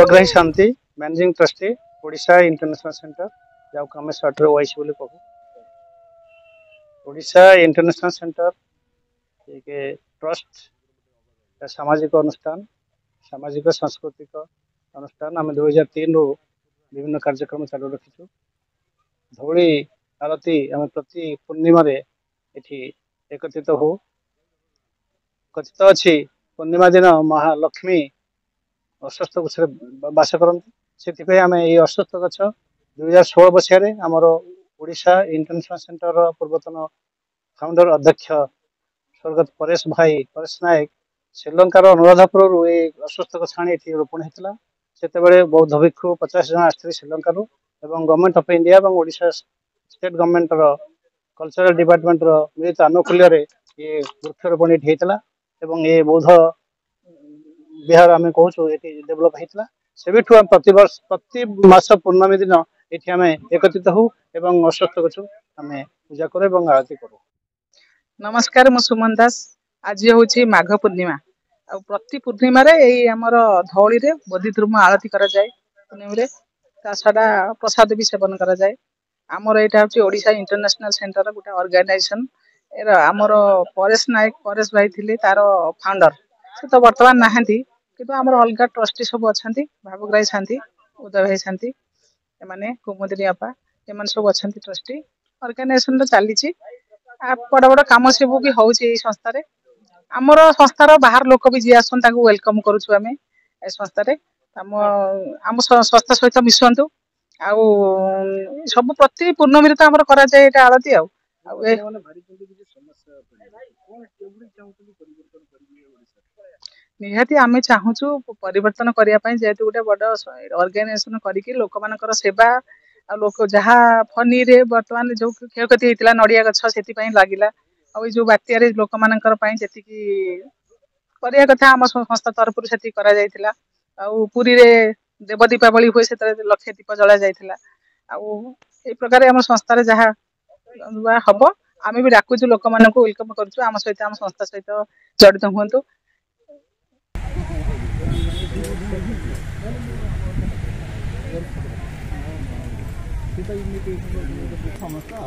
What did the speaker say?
भावग्राही Shanti managing trustee Odisha international centre जहाँ आम सर्ट वाइस बोली कहू। ओडिशा इंटरनेशनल सेंटर एक ट्रस्ट सामाजिक अनुष्ठान सामाजिक सांस्कृतिक अनुष्ठान आम 2003 रु विभिन्न कार्यक्रम चालू रखीचु। धौली आरती आम प्रति पूर्णिमा एठी एकत्रित हो। कथित अच्छी पूर्णिमा दिन महालक्ष्मी अश्वत्थ गछ बास करती से आम ये अश्वत्थ गछ 2016 मसीह आमर ओडिशा इंटरनेशनल सेंटर पूर्वतन फाउंडर अध्यक्ष स्वर्गत परेश भाई परेश नायक श्रीलंकार अनुराधापुर ये अश्वत्थ गछ आनी रोपण होता से बौद्ध भिक्षु 50 जन आसते श्रीलंकार गवर्नमेंट ऑफ इंडिया और Odisha state government cultural department मिलित आनुकूल्य ये वृक्षरोपण ये होता ये बौद्ध बिहार आम कहूँ ये डेभलप होता से प्रति वर्ष प्रति मास पूर्णमी दिन ये आम एकत्रित हो अश्वत्थ गछ आम पूजा करूँ आरती करूँ। नमस्कार मु सुमन दास। आज हूँ माघ पूर्णिमा आ प्रति पूर्णिमा आमर धौली रे बोधिध्रुम आरती करा जाए। पूर्णिमा ता छड़ा प्रसाद भी सेवन करा जाए। आमर यहाँ हूँ ओडिशा इंटरनेशनल सेंटर गोटे ऑर्गेनाइजेशन आमर परेश नायक परेश भाई थे तार फाउंडर से तो बर्तमान नहांती किंतु आमर अलग ट्रस्टी सब अच्छा भावग्राही शांति उदय भाई शांति एमाने कुमुदिनी अपा एम सब अच्छा ट्रस्टी ऑर्गेनाइजेशन चली बड़ बड़ कम सब भी हूँ संस्था आमर संस्थार बाहर लोक भी जी आसन वेलकम करुचु आम संस्था आम संस्था सहित मिशंतु आउ सब प्रति पूर्णमी तो आमर करा जाए आरती निहाती आम चाहूँ परिवर्तन करने जेहेतु गोटे बड़ ऑर्गेनाइजेशन करके लोक मान सेवा आ लोक जहाँ फनी रे बर्तमान जो क्षयक्षति होता नड़िया गछ से लगिला आ जो बात्यार लोक मान जी करने कथा आम संस्था तरफ से पुरी रे देव दीपावली हुए से लक्षे दीप जला जाइला आ प्रकार आम संस्था जहाँ हम आम भी डाकुचु लोक मान वेलकम करुचु आम सहित आम संस्था सहित जड़ित हुंतु। समस्या